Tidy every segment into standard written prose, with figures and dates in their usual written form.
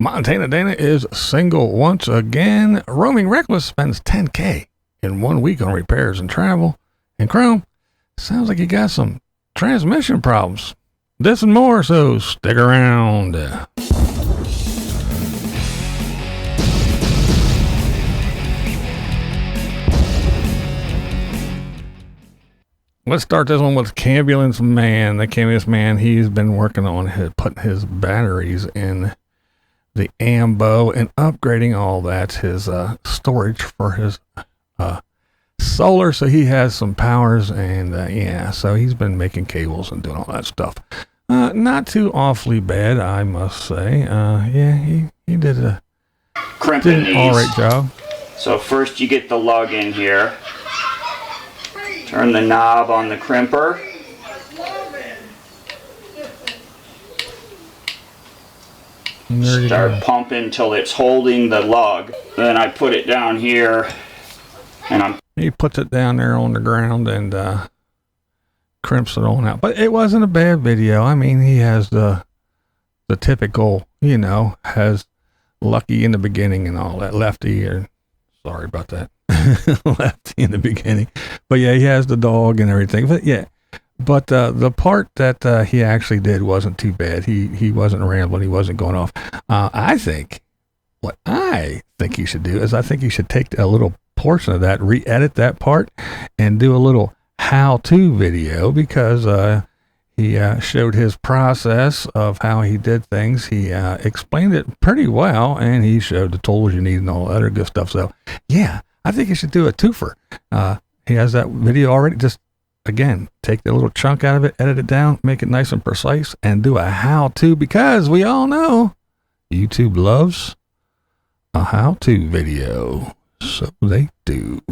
Montana Danna is single once again. Roaming Reckless spends $10K in 1 week on repairs and travel. And Chrome, sounds like you got some transmission problems. This and more, so stick around. Let's start this one with Cambulance Man. The Cambulance Man, he's been working on putting his batteries in the AMBO and upgrading all that, his storage for his solar, so he has some powers, and yeah, so he's been making cables and doing all that stuff. Not too awfully bad, I must say. Yeah, he did an alright job. So first you get the lug in here. Turn the knob on the crimper. Start pumping till it's holding the lug. Then I put it down here, and he puts it down there on the ground and crimps it on out. But it wasn't a bad video. I mean, he has the typical, you know, has Lucky in the beginning and all that. Lefty, or sorry about that. Lefty in the beginning. But yeah, he has the dog and everything. But yeah. But the part that he actually did wasn't too bad. He wasn't rambling. He wasn't going off. What I think he should do is I think he should take a little portion of that, re-edit that part, and do a little how-to video, because he showed his process of how he did things. He explained it pretty well, and he showed the tools you need and all that other good stuff. So yeah, I think he should do a twofer. He has that video already. Just again, take the little chunk out of it, edit it down, make it nice and precise, and do a how-to, because we all know YouTube loves a how-to video. So they do.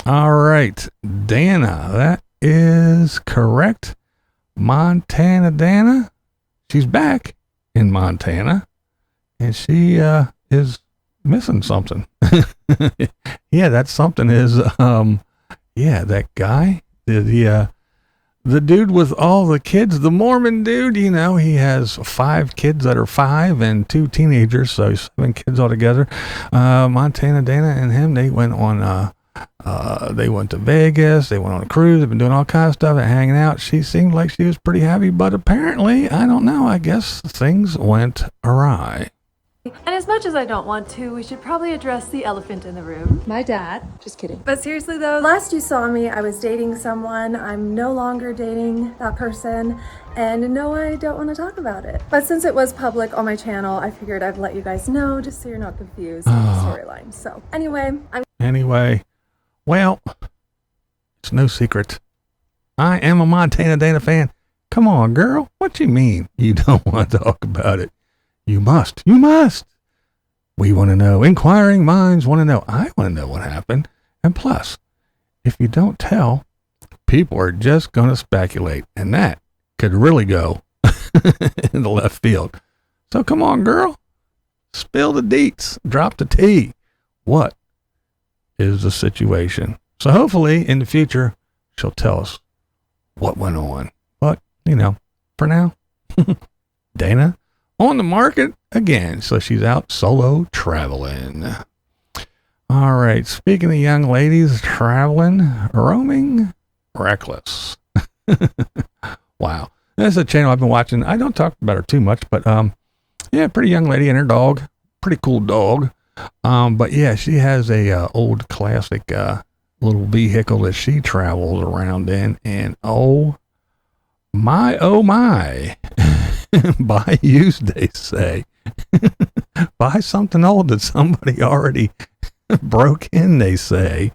All right, Danna, that is correct. Montana Danna, she's back in Montana, and she is missing something. Yeah, that something is that guy. The dude with all the kids, the Mormon dude, you know, he has 5 kids that are 5 and 2 teenagers, so 7 kids altogether. Montana Danna and him, they went on, they went to Vegas, they went on a cruise, they've been doing all kinds of stuff and hanging out. She seemed like she was pretty happy, but apparently, I don't know, I guess things went awry. And as much as I don't want to, we should probably address the elephant in the room. My dad. Just kidding. But seriously though, last you saw me, I was dating someone. I'm no longer dating that person. And no, I don't want to talk about it. But since it was public on my channel, I figured I'd let you guys know just so you're not confused with the storyline. So anyway, well, it's no secret. I am a Montana Danna fan. Come on, girl. What you mean you don't want to talk about it? You must. We want to know. Inquiring minds want to know. I want to know what happened. And plus, if you don't tell, people are just going to speculate. And that could really go in the left field. So come on, girl. Spill the deets. Drop the tea. What is the situation? So hopefully in the future, she'll tell us what went on. But, you know, for now, Danna on the market again, so she's out solo traveling. All right, speaking of young ladies traveling, Roaming Reckless. Wow, that's a channel I've been watching. I don't talk about her too much, but yeah, pretty young lady and her dog, pretty cool dog. But yeah, she has a old classic little vehicle that she travels around in, and oh my. Buy used, they say. Buy something old that somebody already broke in, they say.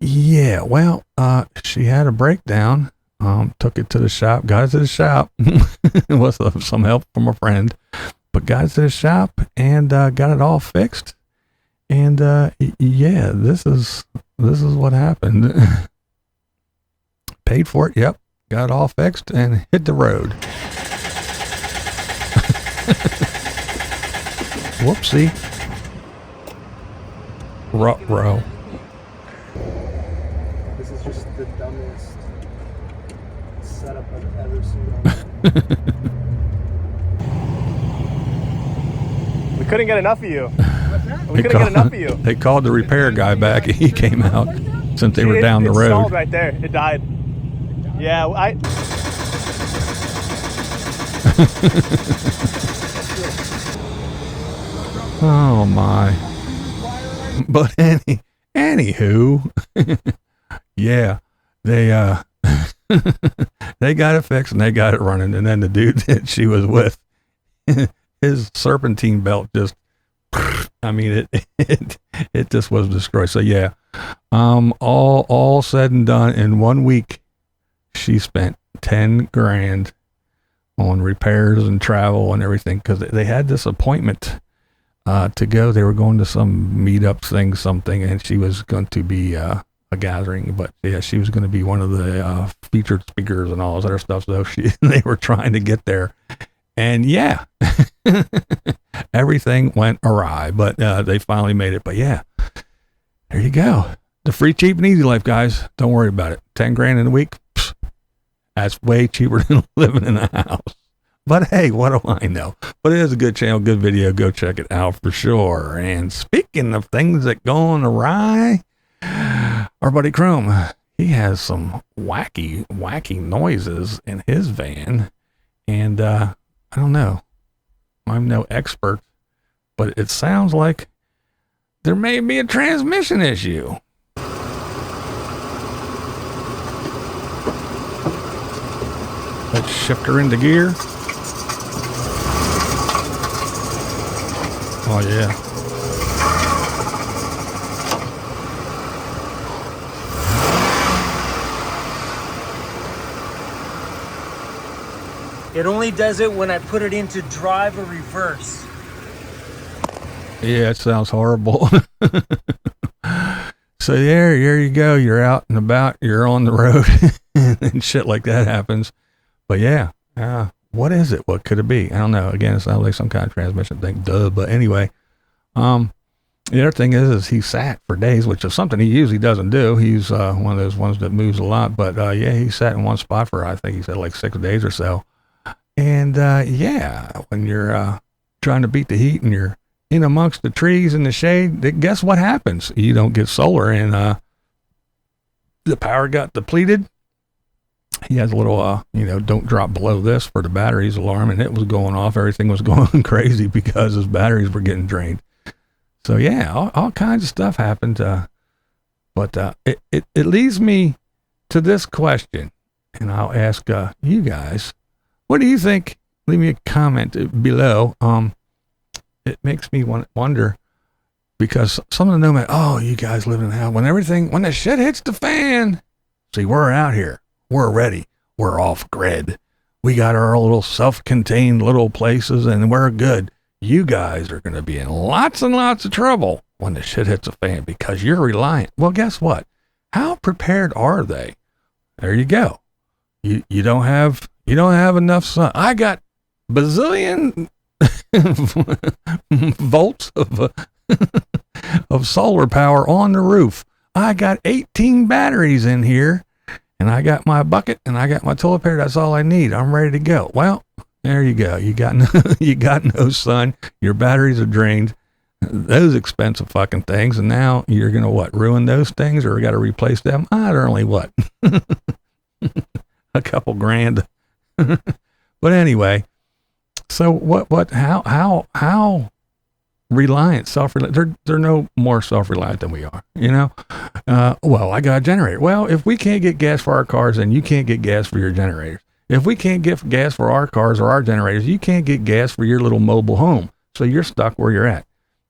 Yeah, well, she had a breakdown, took it to the shop, got it to the shop with some help from a friend, but got it to the shop and got it all fixed. And yeah, this is what happened. Paid for it, yep, got it all fixed and hit the road. Whoopsie. Ruh-roh. This is just the dumbest setup I've ever seen. couldn't get enough of you. We They couldn't get enough of you. They called the repair guy back. He came out since they were down the It road. stalled right there. It died. Yeah, Oh my. But anywho, yeah, they they got it fixed and they got it running. And then the dude that she was with, his serpentine belt just, I mean, it just was destroyed. So yeah, all said and done in 1 week, she spent 10 grand on repairs and travel and everything, because they had this appointment to go. They were going to some meetup thing, something, and she was going to be a gathering, but yeah, she was going to be one of the featured speakers and all this other stuff. So they were trying to get there, and yeah, everything went awry, but they finally made it. But yeah, there you go. The free, cheap, and easy life, guys. Don't worry about it. 10 grand in a week. That's way cheaper than living in a house. But hey, what do I know? But it is a good channel, good video. Go check it out for sure. And speaking of things that going awry, our buddy Chrome, he has some wacky noises in his van. And I don't know. I'm no expert, but it sounds like there may be a transmission issue. Let's shift her into gear. Oh yeah. It only does it when I put it into drive or reverse. Yeah, it sounds horrible. So there you go. You're out and about. You're on the road, and shit like that happens. But yeah, what is it? What could it be? I don't know. Again, it sounds like some kind of transmission thing. Duh. But anyway, the other thing is he sat for days, which is something he usually doesn't do. He's one of those ones that moves a lot. But yeah, he sat in one spot for, I think he said, like 6 days or so. And yeah, when you're trying to beat the heat and you're in amongst the trees in the shade, guess what happens? You don't get solar, and the power got depleted. He has a little, don't drop below this for the batteries alarm, and it was going off. Everything was going crazy because his batteries were getting drained. So yeah, all kinds of stuff happened. But it leads me to this question, and I'll ask you guys, what do you think? Leave me a comment below. It makes me wonder, because some of the nomad, oh, you guys live in hell. When the shit hits the fan, see, we're out here. We're ready. We're off grid. We got our little self-contained little places, and we're good. You guys are going to be in lots and lots of trouble when the shit hits the fan, because you're reliant. Well, guess what? How prepared are they? There you go. You don't have enough sun. I got bazillion volts of solar power on the roof. I got 18 batteries in here. And I got my bucket and I got my toilet paper. That's all I need. I'm ready to go. Well, there you go. You got no sun. Your batteries are drained. Those expensive fucking things. And now you're going to ruin those things, or we got to replace them? They're only a couple grand. But anyway, so how reliant, self-reliant, they're no more self-reliant than we are, well, I got a generator. Well, if we can't get gas for our cars, then you can't get gas for your generators. If we can't get gas for our cars or our generators, you can't get gas for your little mobile home. So you're stuck where you're at.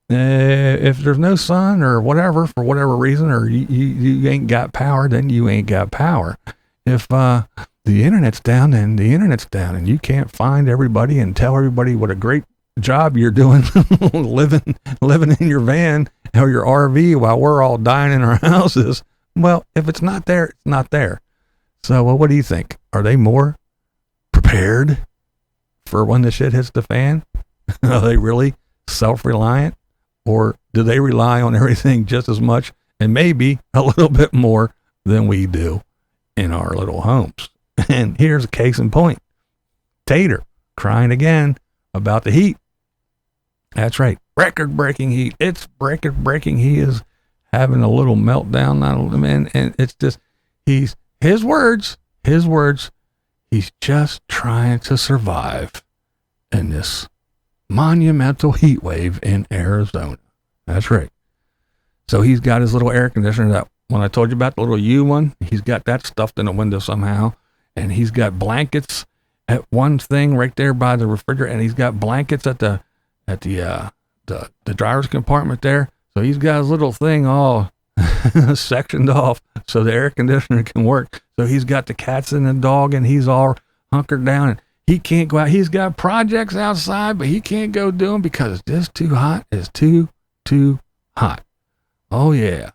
If there's no sun or whatever, for whatever reason, or you ain't got power, then you ain't got power. If the internet's down, then the internet's down, and you can't find everybody and tell everybody what a great job you're doing living in your van or your RV while we're all dying in our houses. Well, if it's not there, it's not there. So what do you think? Are they more prepared for when the shit hits the fan? Are they really self-reliant, or do they rely on everything just as much and maybe a little bit more than we do in our little homes? And here's a case in point. Tater crying again about the heat. That's right. Record-breaking heat. It's record-breaking. He is having a little meltdown, and it's just, his words, he's just trying to survive in this monumental heat wave in Arizona. That's right. So he's got his little air conditioner, that when I told you about the little U one, he's got that stuffed in the window somehow, and he's got blankets at one thing right there by the refrigerator, and he's got blankets at the driver's compartment there. So he's got his little thing all sectioned off so the air conditioner can work. So he's got the cats and the dog, and he's all hunkered down, and he can't go out. He's got projects outside, but he can't go do them because it's just too hot. It's too hot. Oh yeah.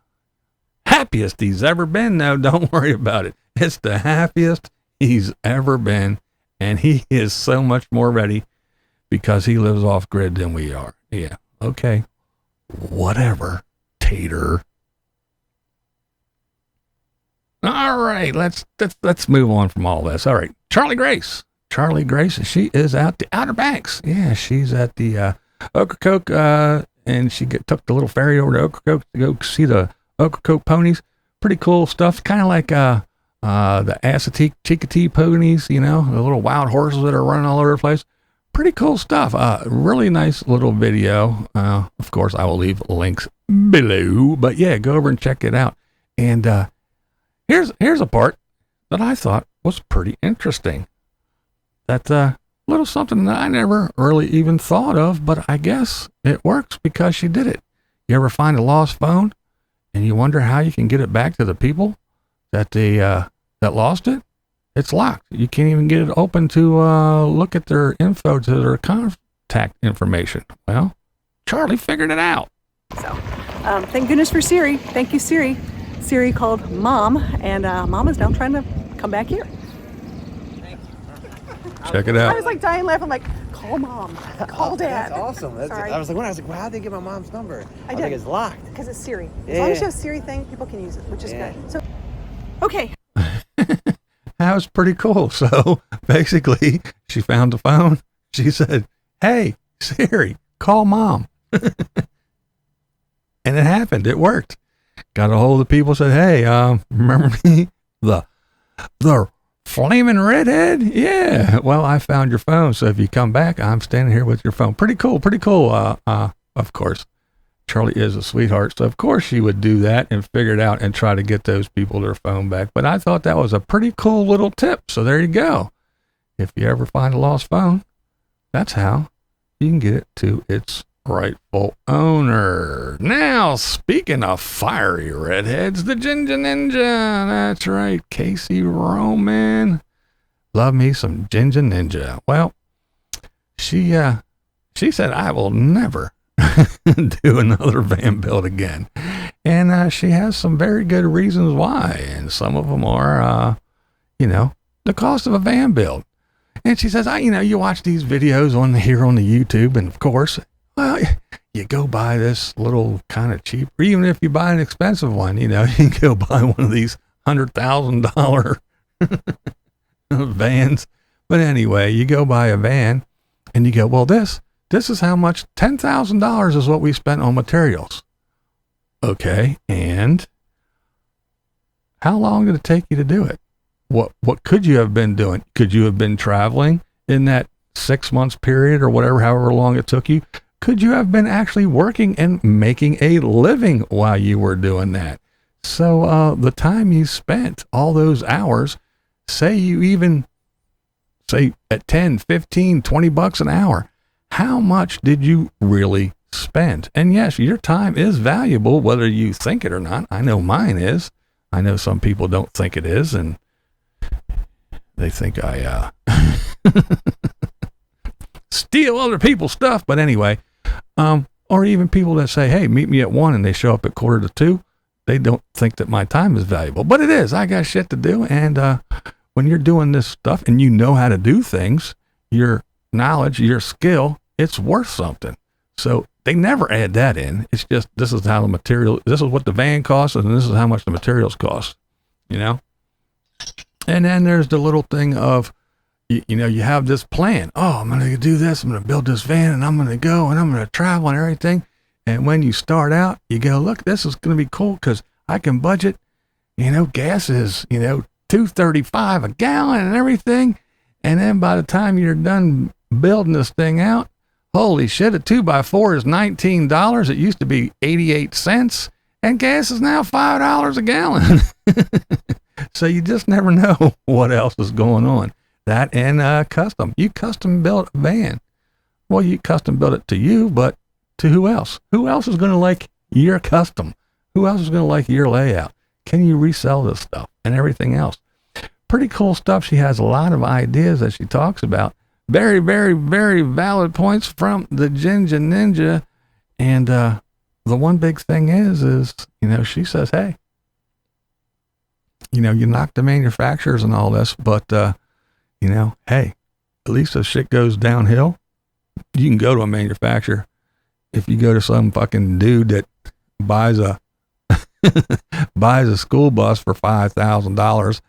Happiest he's ever been. No, don't worry about it. It's the happiest he's ever been, and he is so much more ready because he lives off grid than we are. Yeah. Okay. Whatever, Tater. All right, let's move on from all this. All right, Charlie Grace, she is out the Outer Banks. Yeah, she's at the Ocracoke, and she took the little ferry over to Ocracoke to go see the Ocracoke ponies. Pretty cool stuff, kind of like the Assateague Chicotee ponies, you know, the little wild horses that are running all over the place. Pretty cool stuff. Really nice little video. Of course, I will leave links below, but yeah, go over and check it out. And here's a part that I thought was pretty interesting. That's a little something that I never really even thought of, but I guess it works because she did it. You ever find a lost phone and you wonder how you can get it back to the people that that lost it? It's locked. You can't even get it open to look at their info, to their contact information. Well, Charlie figured it out. So, thank goodness for Siri. Thank you, Siri. Siri called Mom, and Mom is now trying to come back here. Check it out. I was like dying laughing. I'm like, call Mom, call Dad. That's awesome. Sorry. I was like, well, how'd they get my mom's number? I did. think it's locked. Because it's Siri. Yeah. As long as you have Siri thing, people can use it, which is good. So, okay. That was pretty cool. So basically, she found the phone. She said, "Hey, Siri, call Mom." And it happened. It worked. Got a hold of the people, said, "Hey, remember me? The flaming redhead? Yeah. Well, I found your phone. So if you come back, I'm standing here with your phone." Pretty cool. Pretty cool. Of course, Charlie is a sweetheart. So of course she would do that and figure it out and try to get those people their phone back. But I thought that was a pretty cool little tip. So there you go. If you ever find a lost phone, that's how you can get it to its rightful owner. Now, speaking of fiery redheads, the Ginger Ninja. That's right, Casey Roman. Love me some Ginger Ninja. Well, she said, "I will never do another van build again." And she has some very good reasons why. And some of them are, the cost of a van build. And she says, you watch these videos here on the YouTube, and of course, well, you go buy this little kind of cheap, or even if you buy an expensive one, you can go buy one of these $100,000 vans. But anyway, you go buy a van and you go, well, this is how much, $10,000 is what we spent on materials. Okay. And how long did it take you to do it? What could you have been doing? Could you have been traveling in that 6 months period or whatever, however long it took you? Could you have been actually working and making a living while you were doing that? So the time you spent, all those hours, say at 10, 15, 20 bucks an hour, how much did you really spend? And yes, your time is valuable, whether you think it or not. I know mine is. I know some people don't think it is, and they think I steal other people's stuff. But anyway, or even people that say, "Hey, meet me at 1," and they show up at 1:45. They don't think that my time is valuable, but it is. I got shit to do. And when you're doing this stuff and you know how to do things, your knowledge, your skill, it's worth something. So they never add that in. It's just, this is how this is what the van costs, and this is how much the materials cost, And then there's the little thing of, you have this plan. Oh, I'm going to do this. I'm going to build this van and I'm going to go and I'm going to travel and everything. And when you start out, you go, look, this is going to be cool because I can budget, gas is, $2.35 a gallon and everything. And then by the time you're done building this thing out, holy shit, a 2x4 is $19. It used to be 88 cents and gas is now $5 a gallon. So you just never know what else is going on. That and custom. You custom built a van. Well, you custom built it to you, but to who else? Who else is going to like your custom? Who else is going to like your layout? Can you resell this stuff and everything else? Pretty cool stuff. She has a lot of ideas that she talks about. Very, very, very valid points from the Ginger Ninja. And the one big thing is, she says, hey, you knock the manufacturers and all this, but, hey, at least if shit goes downhill, you can go to a manufacturer. If you go to some fucking dude that buys a school bus for $5,000,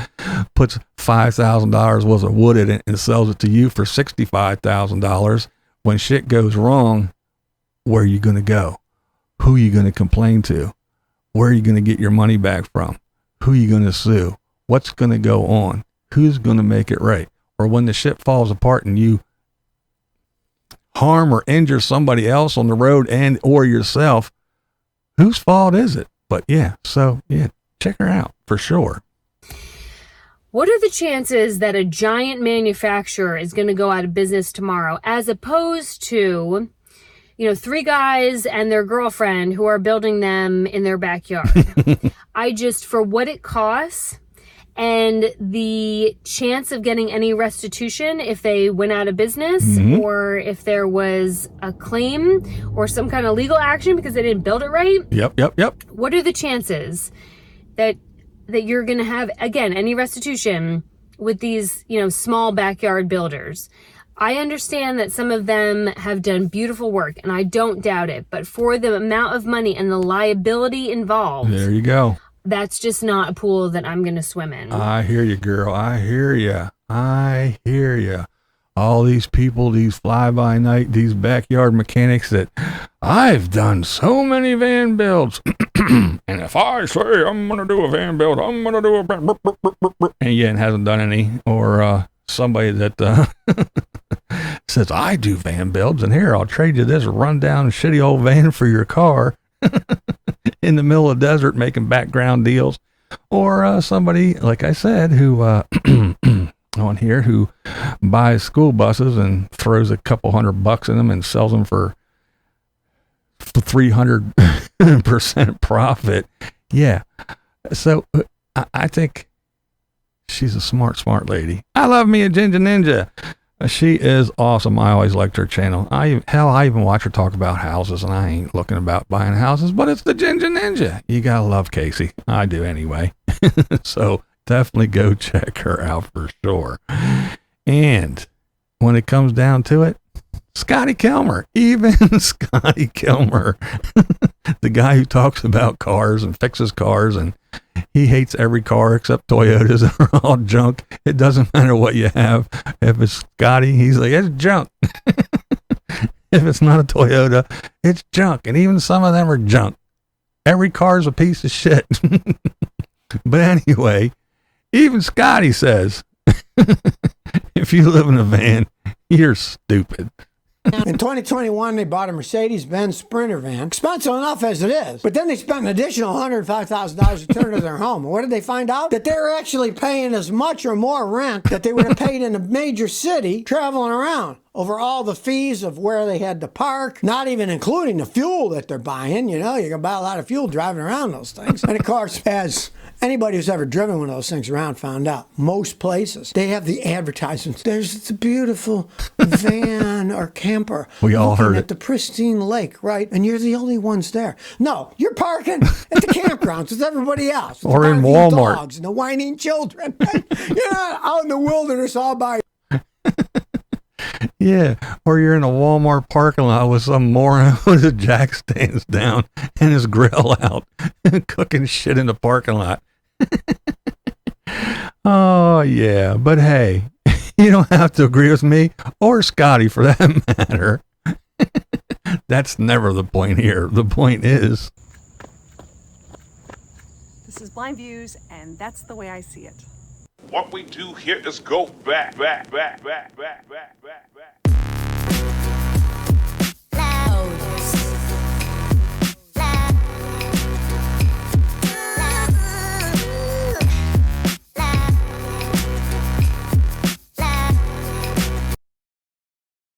puts $5,000 worth of wood in it and sells it to you for $65,000, when shit goes wrong, where are you going to go? Who are you going to complain to? Where are you going to get your money back from? Who are you going to sue? What's going to go on? Who's going to make it right? Or when the shit falls apart and you harm or injure somebody else on the road and or yourself, whose fault is it? But check her out for sure. What are the chances that a giant manufacturer is going to go out of business tomorrow, as opposed to, three guys and their girlfriend who are building them in their backyard? For what it costs and the chance of getting any restitution if they went out of business, or if there was a claim or some kind of legal action because they didn't build it right. Yep. What are the chances that you're going to have, again, any restitution with these, small backyard builders? I understand that some of them have done beautiful work, and I don't doubt it, but for the amount of money and the liability involved, there you go. That's just not a pool that I'm going to swim in. I hear you, girl. I hear you. All these people, these fly-by-night, these backyard mechanics that I've done so many van builds. And if I say I'm going to do a van build, I'm going to do a... And hasn't done any. Or somebody that says, I do van builds, and here, I'll trade you this rundown shitty old van for your car. In the middle of the desert making background deals, or somebody, like I said, who on here, who buys school buses and throws a couple $100 in them and sells them for 300% profit. Yeah. So I think she's a smart lady. I love me a Ginger Ninja. She is awesome. I always liked her channel. I even watch her talk about houses, and I ain't looking about buying houses, but it's the Ginger Ninja. You gotta love Casey. I do anyway. So definitely go check her out for sure. And when it comes down to it, Scotty Kilmer, even Scotty Kilmer, the guy who talks about cars and fixes cars, and he hates every car except Toyotas. They're all junk. It doesn't matter what you have. If it's Scotty, he's like, it's junk. If it's not a Toyota, it's junk. And even some of them are junk. Every car's a piece of shit. But anyway, even Scotty says, if you live in a van, you're stupid. In 2021, they bought a Mercedes-Benz Sprinter van. Expensive enough as it is. But then they spent an additional $105,000 to turn to their home. And what did they find out? That they were actually paying as much or more rent that they would have paid in a major city traveling around over all the fees of where they had to park, not even including the fuel that they're buying. You're going to buy a lot of fuel driving around those things. And of course, as anybody who's ever driven one of those things around found out, most places, they have the advertisements. There's the beautiful van or camper. We all heard at the pristine lake, right? And you're the only ones there. No, you're parking at the campgrounds with everybody else. Or in Walmart. Dogs and the whining children. You're not out in the wilderness all by Yeah, or you're in a Walmart parking lot with some moron with his jack stands down and his grill out, cooking shit in the parking lot. Oh, yeah. But hey, You don't have to agree with me or Scotty for that matter. That's never the point here. The point is, This is Blind Views, and that's the way I see it. What we do here is go back.